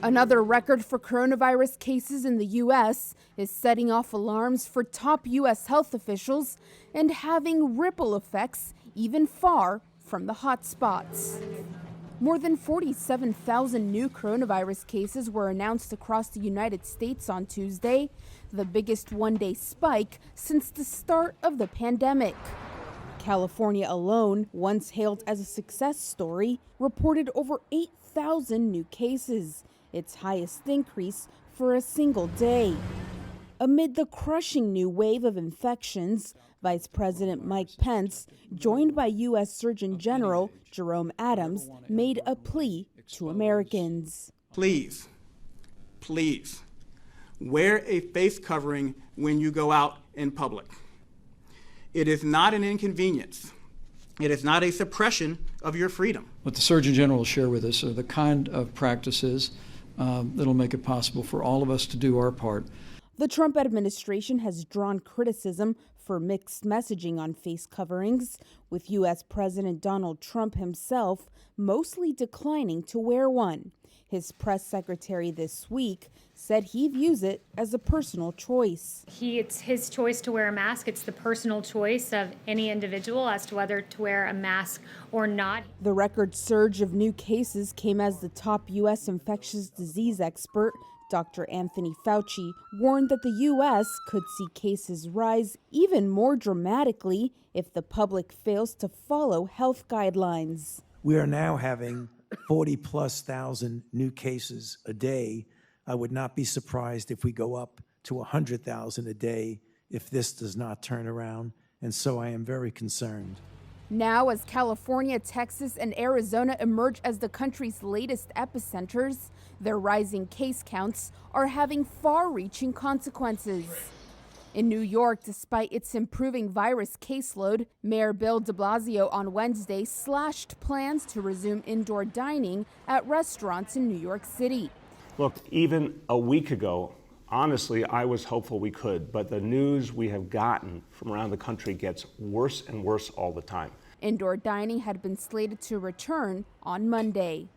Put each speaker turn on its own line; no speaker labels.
Another record for coronavirus cases in the U.S. is setting off alarms for top U.S. health officials and having ripple effects even far from the hotspots. More than 47,000 new coronavirus cases were announced across the United States on Tuesday, the biggest one-day spike since the start of the pandemic. California alone, once hailed as a success story, reported over 8,000 new cases, its highest increase for a single day. Amid the crushing new wave of infections, Vice President Mike Pence, joined by U.S. Surgeon General Jerome Adams, made a plea to Americans.
Please, wear a face covering when you go out in public. It is not an inconvenience. It is not a suppression of your freedom.
What the Surgeon General will share with us are the kind of practices that'll make it possible for all of us to do our part.
The Trump administration has drawn criticism for mixed messaging on face coverings, with U.S. President Donald Trump himself mostly declining to wear one. His press secretary this week said he views it as a personal choice.
It's his choice to wear a mask. It's the personal choice of any individual as to whether to wear a mask or not.
The record surge of new cases came as the top U.S. infectious disease expert, Dr. Anthony Fauci, warned that the U.S. could see cases rise even more dramatically if the public fails to follow health guidelines.
We are now having 40,000+ new cases a day. I would not be surprised if we go up to 100,000 a day if this does not turn around, and so I am very concerned.
Now, as California, Texas, and Arizona emerge as the country's latest epicenters, their rising case counts are having far-reaching consequences. In New York, despite its improving virus caseload, Mayor Bill de Blasio on Wednesday slashed plans to resume indoor dining at restaurants in New York City.
Look, even a week ago, honestly, I was hopeful we could, but the news we have gotten from around the country gets worse and worse all the time.
Indoor dining had been slated to return on Monday.